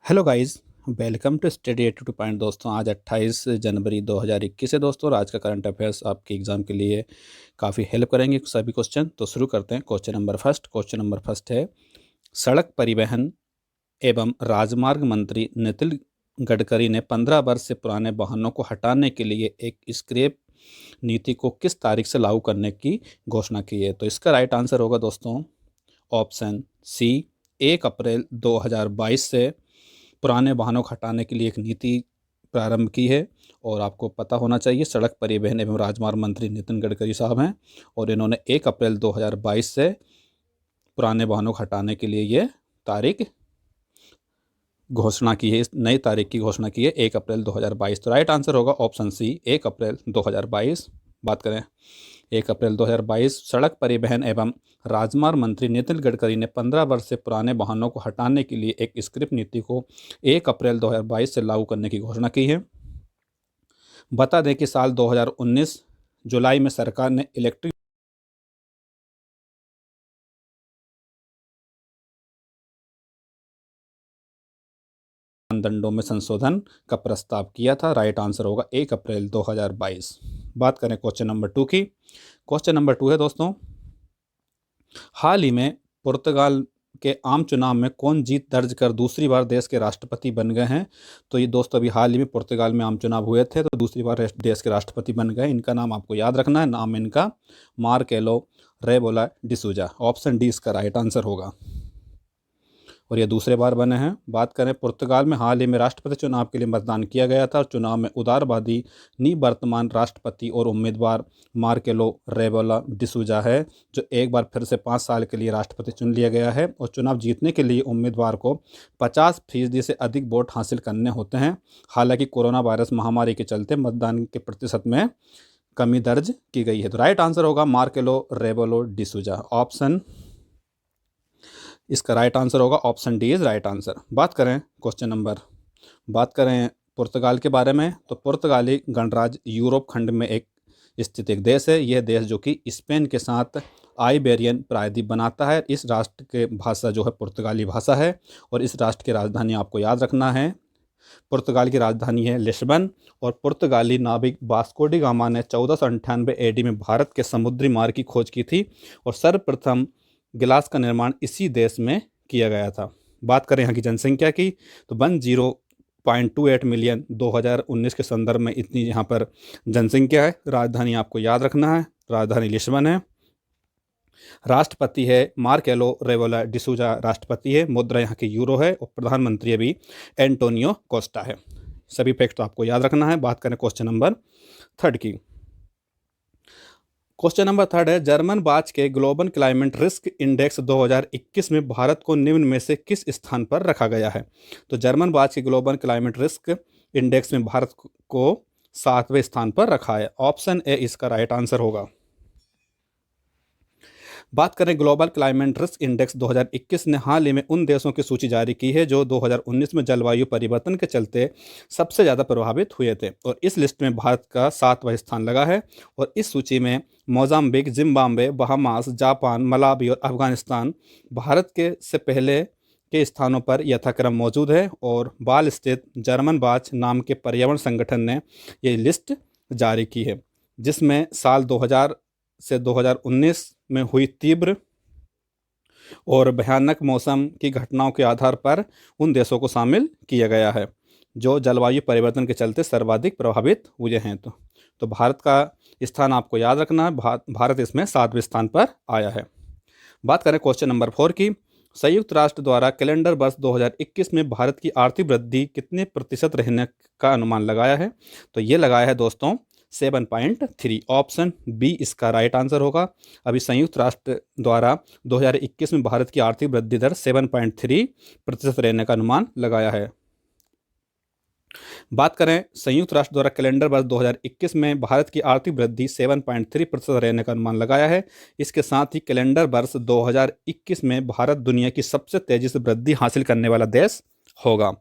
Hello guys, welcome to study 82 point. दोस्तों, आज 28 जनवरी 2021 है दोस्तों, और आज का करंट अफेयर्स आपके एग्ज़ाम के लिए काफ़ी हेल्प करेंगे सभी क्वेश्चन। तो शुरू करते हैं। क्वेश्चन नंबर फर्स्ट है, सड़क परिवहन एवं राजमार्ग मंत्री नितिन गडकरी ने 15 वर्ष से पुराने वाहनों को हटाने के लिए एक स्क्रैप नीति को किस तारीख से लागू करने की घोषणा की है? तो इसका राइट आंसर होगा दोस्तों ऑप्शन सी, 1 अप्रैल 2022 से पुराने वाहनों को हटाने के लिए एक नीति प्रारंभ की है। और आपको पता होना चाहिए, सड़क परिवहन एवं राजमार्ग मंत्री नितिन गडकरी साहब हैं, और इन्होंने 1 अप्रैल 2022 से पुराने वाहनों को हटाने के लिए ये तारीख घोषणा की है। इस नई तारीख की घोषणा की है 1 अप्रैल 2022। तो राइट आंसर होगा ऑप्शन सी, 1 अप्रैल 2022। बात करें 1 अप्रैल 2022, सड़क परिवहन एवं राजमार्ग मंत्री नितिन गडकरी ने 15 वर्ष से पुराने वाहनों को हटाने के लिए एक स्क्रैप नीति को 1 अप्रैल 2022 से लागू करने की घोषणा की है। बता दें कि साल 2019 जुलाई में सरकार ने इलेक्ट्रिक मानदंडों में संशोधन का प्रस्ताव किया था। राइट आंसर होगा 1 अप्रैल 2022। बात करें क्वेश्चन नंबर 2 की। क्वेश्चन नंबर 2 है दोस्तों, हाल ही में पुर्तगाल के आम चुनाव में कौन जीत दर्ज कर दूसरी बार देश के राष्ट्रपति बन गए हैं? तो ये दोस्तों अभी हाल ही में पुर्तगाल में आम चुनाव हुए थे, तो दूसरी बार देश के राष्ट्रपति बन गए। इनका नाम आपको याद रखना है। नाम इनका मार्केलो रेबोला डिसूजा। ऑप्शन डी इसका राइट आंसर होगा, और ये दूसरे बार बने हैं। बात करें पुर्तगाल में हाल ही में राष्ट्रपति चुनाव के लिए मतदान किया गया था, और चुनाव में उदारवादी निवर्तमान राष्ट्रपति और उम्मीदवार मार्केलो रेबोला डिसूजा है, जो एक बार फिर से 5 साल के लिए राष्ट्रपति चुन लिया गया है। और चुनाव जीतने के लिए उम्मीदवार को 50% से अधिक वोट हासिल करने होते हैं। हालांकि कोरोना वायरस महामारी के चलते मतदान के प्रतिशत में कमी दर्ज की गई है। तो राइट आंसर होगा मार्केलो रेबोला डिसूजा। इसका राइट आंसर होगा option D is right answer. बात करें पुर्तगाल के बारे में, तो पुर्तगाली गणराज्य यूरोप खंड में स्थित एक देश है। यह देश जो कि स्पेन के साथ आइबेरियन प्रायद्वीप बनाता है। इस राष्ट्र के भाषा जो है पुर्तगाली भाषा है, और इस राष्ट्र की राजधानी आपको याद रखना है। पुर्तगाल की राजधानी है लिस्बन। और पुर्तगाली नाविक वास्को डी गामा ने 1498 एडी में भारत के समुद्री मार्ग की खोज की थी, और सर्वप्रथम गिलास का निर्माण इसी देश में किया गया था। बात करें यहाँ की जनसंख्या की, तो 10.28 मिलियन 2019 के संदर्भ में इतनी यहाँ पर जनसंख्या है। राजधानी आपको याद रखना है, राजधानी लिस्बन है। राष्ट्रपति है मार्केलो रेबोला डिसूजा, राष्ट्रपति है। मुद्रा यहाँ की यूरो है, और प्रधानमंत्री अभी एंटोनियो कोस्टा है। सभी फैक्ट आपको याद रखना है। बात करें क्वेश्चन नंबर 3 की। क्वेश्चन नंबर 3 है, जर्मन बाच के ग्लोबल क्लाइमेट रिस्क इंडेक्स 2021 में भारत को निम्न में से किस स्थान पर रखा गया है? तो जर्मन बाच के ग्लोबल क्लाइमेट रिस्क इंडेक्स में भारत को 7वें स्थान पर रखा है। ऑप्शन ए इसका राइट आंसर होगा। बात करें ग्लोबल क्लाइमेट रिस्क इंडेक्स 2021 ने हाल ही में उन देशों की सूची जारी की है जो 2019 में जलवायु परिवर्तन के चलते सबसे ज़्यादा प्रभावित हुए थे, और इस लिस्ट में भारत का 7वां स्थान लगा है। और इस सूची में Mozambique, Zimbabwe, Bahamas, Japan, Malawi और अफगानिस्तान भारत के से पहले के स्थानों पर यथाक्रम मौजूद है। और बाल स्थित जर्मन बाच नाम के पर्यावरण संगठन ने ये लिस्ट जारी की है, जिसमें साल 2000 से 2019 में हुई तीव्र और भयानक मौसम की घटनाओं के आधार पर उन देशों को शामिल किया गया है जो जलवायु परिवर्तन के चलते सर्वाधिक प्रभावित हुए हैं। तो भारत का स्थान आपको याद रखना है। भारत इसमें 7वें स्थान पर आया है। बात करें क्वेश्चन नंबर 4 की। संयुक्त राष्ट्र द्वारा कैलेंडर वर्ष 2021 में भारत की आर्थिक वृद्धि कितने प्रतिशत रहने का अनुमान लगाया है? तो ये लगाया है दोस्तों 7.3। ऑप्शन बी इसका राइट आंसर होगा। अभी संयुक्त राष्ट्र द्वारा 2021 में भारत की आर्थिक वृद्धि दर 7.3% रहने का अनुमान लगाया है। बात करें संयुक्त राष्ट्र द्वारा कैलेंडर वर्ष 2021 में भारत की आर्थिक वृद्धि 7.3% रहने का अनुमान लगाया है। इसके साथ ही कैलेंडर वर्ष 2021 में भारत दुनिया की सबसे तेजी से वृद्धि हासिल करने वाला देश होगा।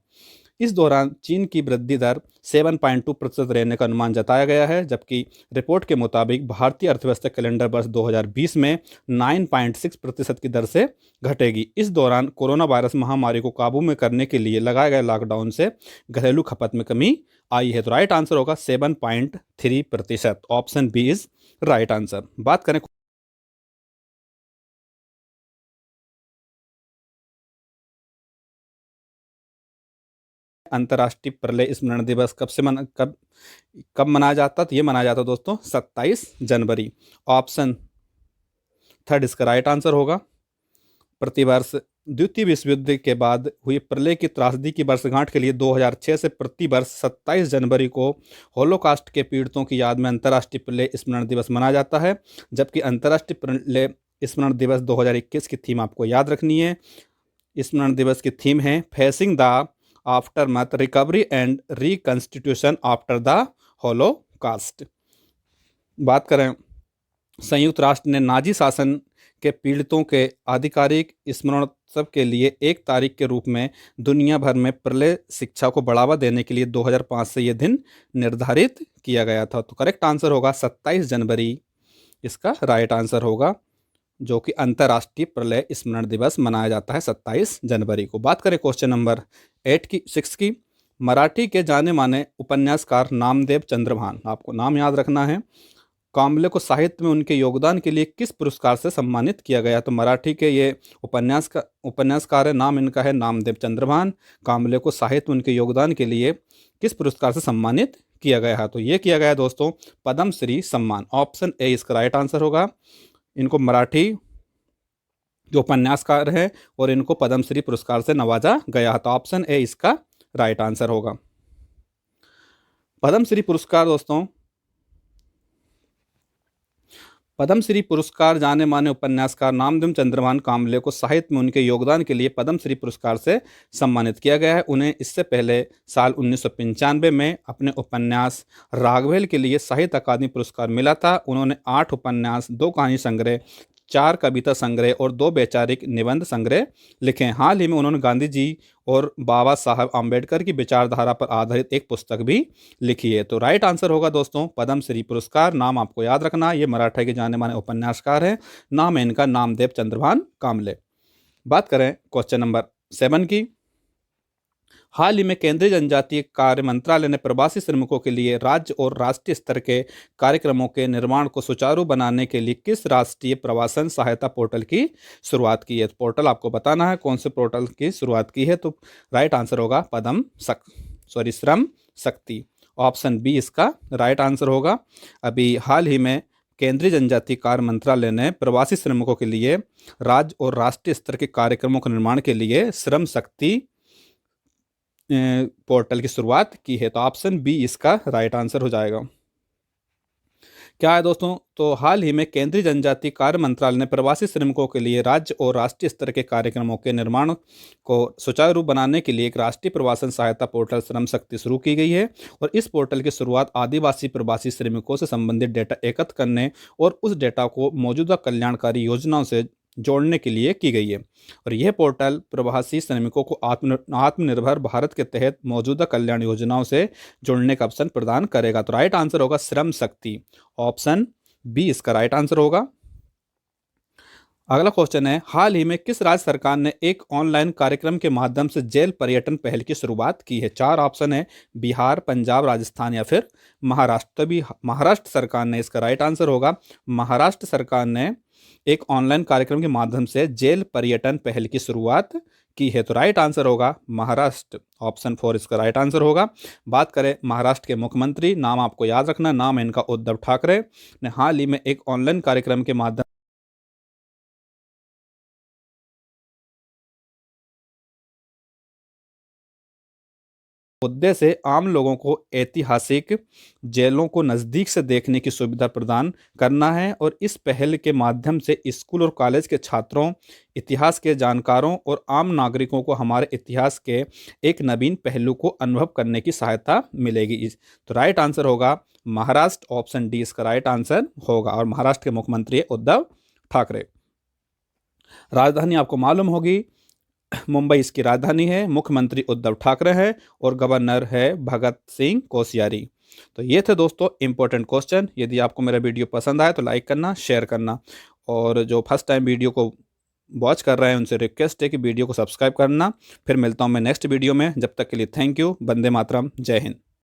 इस दौरान चीन की वृद्धि दर 7.2% रहने का अनुमान जताया गया है, जबकि रिपोर्ट के मुताबिक भारतीय अर्थव्यवस्था कैलेंडर वर्ष 2020 में 9.6% की दर से घटेगी। इस दौरान कोरोना वायरस महामारी को काबू में करने के लिए लगाए गए लॉकडाउन से घरेलू खपत में कमी आई है। तो राइट आंसर होगा 7.3%। Option B is right answer. बात करें अंतर्राष्ट्रीय प्रलय स्मरण दिवस कब मनाया जाता, तो ये मनाया जाता दोस्तों 27 जनवरी। ऑप्शन थर्ड इसका राइट आंसर होगा। प्रतिवर्ष द्वितीय विश्व युद्ध के बाद हुई प्रलय की त्रासदी की वर्षगांठ के लिए 2006 से प्रतिवर्ष 27 जनवरी को होलोकास्ट के पीड़ितों की याद में अंतर्राष्ट्रीय प्रलय स्मरण दिवस मनाया जाता है, जबकि अंतर्राष्ट्रीय प्रलय स्मरण दिवस 2021 की थीम आपको याद रखनी है। स्मरण दिवस की थीम है facing the aftermath, recovery and reconstitution after the Holocaust. बात करें संयुक्त राष्ट्र ने नाजी शासन के पीड़ितों के आधिकारिक स्मरणोत्सव के लिए 1 तारीख के रूप में दुनिया भर में प्रलय शिक्षा को बढ़ावा देने के लिए 2005 से यह दिन निर्धारित किया गया था। तो करेक्ट आंसर होगा 27 जनवरी इसका राइट आंसर होगा, जो कि अंतर्राष्ट्रीय प्रलय स्मरण दिवस मनाया जाता है 27 जनवरी को। बात करें क्वेश्चन नंबर 6 की, मराठी के जाने माने उपन्यासकार नामदेव चंद्रभान, आपको नाम याद रखना है, काम्बले को साहित्य में उनके योगदान के लिए किस पुरस्कार से सम्मानित किया गया। तो मराठी के ये उपन्यासकार है, नाम इनका है नामदेव चंद्रभान। काम्बले को साहित्य में उनके योगदान के लिए किस पुरस्कार से सम्मानित किया गया है, तो ये किया गया है दोस्तों पद्म श्री सम्मान। ऑप्शन ए इसका राइट आंसर होगा। इनको मराठी जो उपन्यासकार हैं और इनको पद्मश्री पुरस्कार से नवाजा गया, तो ऑप्शन ए इसका राइट आंसर होगा। पद्मश्री पुरस्कार दोस्तों, पद्मश्री पुरस्कार जाने माने उपन्यासकार नामदेव चंद्रभान काम्बले को साहित्य में उनके योगदान के लिए पद्मश्री पुरस्कार से सम्मानित किया गया है। उन्हें इससे पहले साल 1995 में अपने उपन्यास राघवेल के लिए साहित्य अकादमी पुरस्कार मिला था। उन्होंने 8 उपन्यास, 2 कहानी संग्रह, 4 कविता संग्रह और 2 वैचारिक निबंध संग्रह लिखे हैं। हाल ही में उन्होंने गांधी जी और बाबा साहब आम्बेडकर की विचारधारा पर आधारित एक पुस्तक भी लिखी है। तो राइट आंसर होगा दोस्तों पद्मश्री पुरस्कार। नाम आपको याद रखना, ये मराठी के जाने माने उपन्यासकार हैं, नाम है इनका नामदेव चंद्रभान काम्बले। बात करें क्वेश्चन नंबर 7 की, हाल ही में केंद्रीय जनजातीय कार्य मंत्रालय ने प्रवासी श्रमिकों के लिए राज्य और राष्ट्रीय स्तर के कार्यक्रमों के निर्माण को सुचारू बनाने के लिए किस राष्ट्रीय प्रवासन सहायता पोर्टल की शुरुआत की है। पोर्टल आपको बताना है कौन से पोर्टल की शुरुआत की है, तो राइट आंसर होगा श्रम शक्ति। ऑप्शन बी इसका राइट आंसर होगा। अभी हाल ही में केंद्रीय जनजातीय कार्य मंत्रालय ने प्रवासी श्रमिकों के लिए राज्य और राष्ट्रीय स्तर के कार्यक्रमों के निर्माण के लिए श्रम शक्ति पोर्टल की शुरुआत की है, तो ऑप्शन बी इसका राइट आंसर हो जाएगा। क्या है दोस्तों, तो हाल ही में केंद्रीय जनजातीय कार्य मंत्रालय ने प्रवासी श्रमिकों के लिए राज्य और राष्ट्रीय स्तर के कार्यक्रमों के निर्माण को सुचारू रूप बनाने के लिए एक राष्ट्रीय प्रवासन सहायता पोर्टल श्रम शक्ति शुरू की गई है। और इस पोर्टल की शुरुआत आदिवासी प्रवासी श्रमिकों से संबंधित डेटा एकत्र करने और उस डेटा को मौजूदा कल्याणकारी योजनाओं से जोड़ने के लिए की गई है। और यह पोर्टल प्रवासी श्रमिकों को आत्मनिर्भर भारत के तहत मौजूदा कल्याण योजनाओं से जोड़ने का ऑप्शन प्रदान करेगा। तो राइट आंसर होगा श्रम शक्ति। ऑप्शन बी इसका राइट आंसर होगा। अगला क्वेश्चन है, हाल ही में किस राज्य सरकार ने एक ऑनलाइन कार्यक्रम के माध्यम से जेल पर्यटन पहल की शुरुआत की है। 4 ऑप्शन है, बिहार, पंजाब, राजस्थान या फिर महाराष्ट्र। तो भी महाराष्ट्र सरकार ने इसका राइट आंसर होगा। महाराष्ट्र सरकार ने एक ऑनलाइन कार्यक्रम के माध्यम से जेल पर्यटन पहल की शुरुआत की है, तो राइट आंसर होगा महाराष्ट्र। ऑप्शन 4 इसका राइट आंसर होगा। बात करें महाराष्ट्र के मुख्यमंत्री, नाम आपको याद रखना, नाम है इनका उद्धव ठाकरे, ने हाल ही में एक ऑनलाइन कार्यक्रम के माध्यम मुद्दे से आम लोगों को ऐतिहासिक जेलों को नज़दीक से देखने की सुविधा प्रदान करना है। और इस पहल के माध्यम से स्कूल और कॉलेज के छात्रों, इतिहास के जानकारों और आम नागरिकों को हमारे इतिहास के एक नवीन पहलू को अनुभव करने की सहायता मिलेगी। तो राइट आंसर होगा महाराष्ट्र। ऑप्शन डी इसका राइट आंसर होगा। और महाराष्ट्र के मुख्यमंत्री है उद्धव ठाकरे। राजधानी आपको मालूम होगी मुंबई इसकी राजधानी है, मुख्यमंत्री उद्धव ठाकरे है और गवर्नर है भगत सिंह कोश्यारी। तो ये थे दोस्तों इंपॉर्टेंट क्वेश्चन। यदि आपको मेरा वीडियो पसंद आए तो लाइक करना, शेयर करना, और जो फर्स्ट टाइम वीडियो को वॉच कर रहे हैं उनसे रिक्वेस्ट है कि वीडियो को सब्सक्राइब करना। फिर मिलता हूँ मैं नेक्स्ट वीडियो में, जब तक के लिए थैंक यू। वंदे मातरम, जय हिंद।